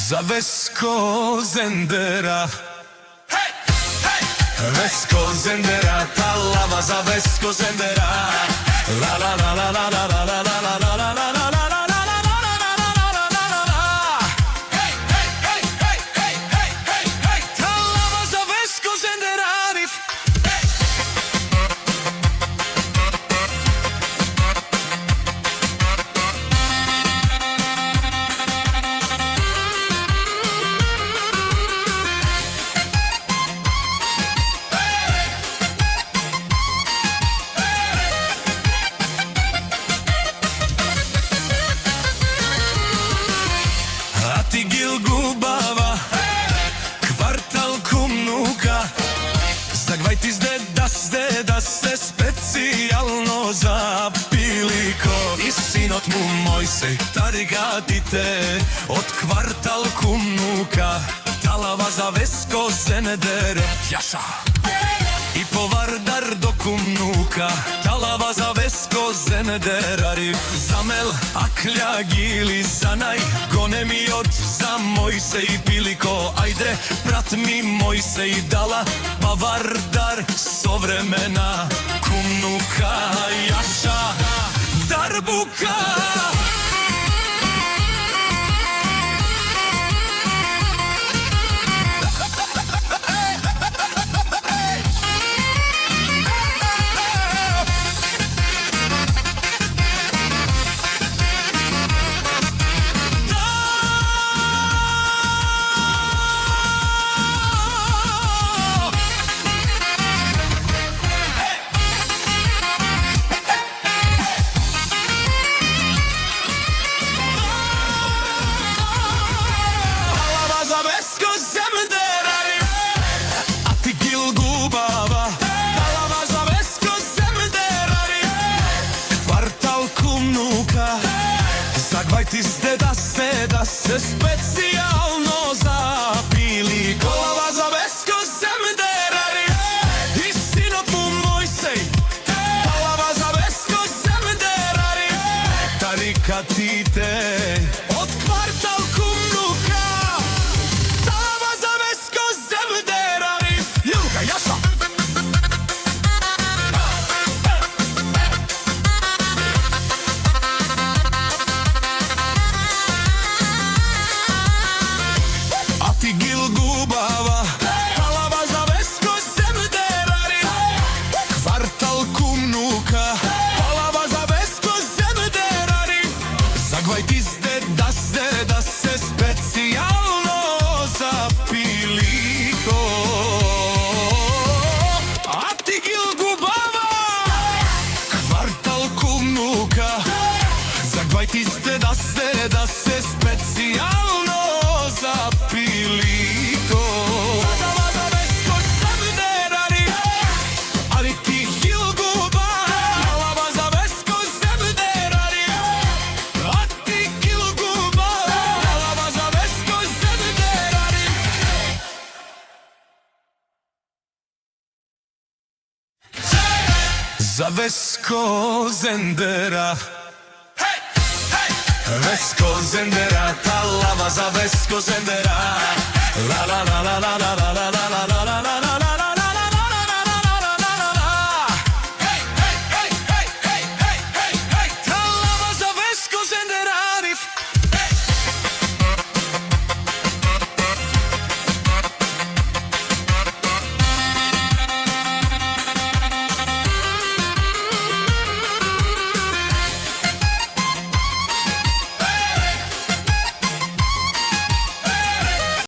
За Vesco Zendera. Vesco Zendera, talava za Vesco Zendera. La la la la la la la la la la la la la la. Тигил Губава, квартал Кумнука. Загвајте да се специјално за Пилико и синот му Мојсеј, таригатите од квартал Кумнука. Талава за Vesco Zendera, Јаша и повардар до Кумнука. Талава за Vesco Zendera, Замел, Аклја, Гили, Занај, гонемиот за Мојсеј Пилико. Ајде, брат ми Мојсеј дала, повардар современа Кумнука, Јаша, Дарбука. Загвајте да се специјално за Пилико. Талава за Vesco Zendera и синот му Мојсеј. Талава за Vesco Zendera, тарикатите од квартал Кумнука. Талава за Vesco Zendera, Јука, Јаша. Тигил Губава, талава за Vesco Zendera, квартал Кумнука. Талава за Vesco Zendera, загвајте да се специјално за Пилико. А Тигил Губава, квартал Кумнука. Загвајте да се специјално за Пилико. Талава за Vesco Zendera, али Тигил Губава. Талава за Vesco Zendera, а Тигил Губава. Талава за Vesco Zendera. За Vesco Zendera. Vesco Zendera, talava za Vesco Zendera. La la la la la la la la.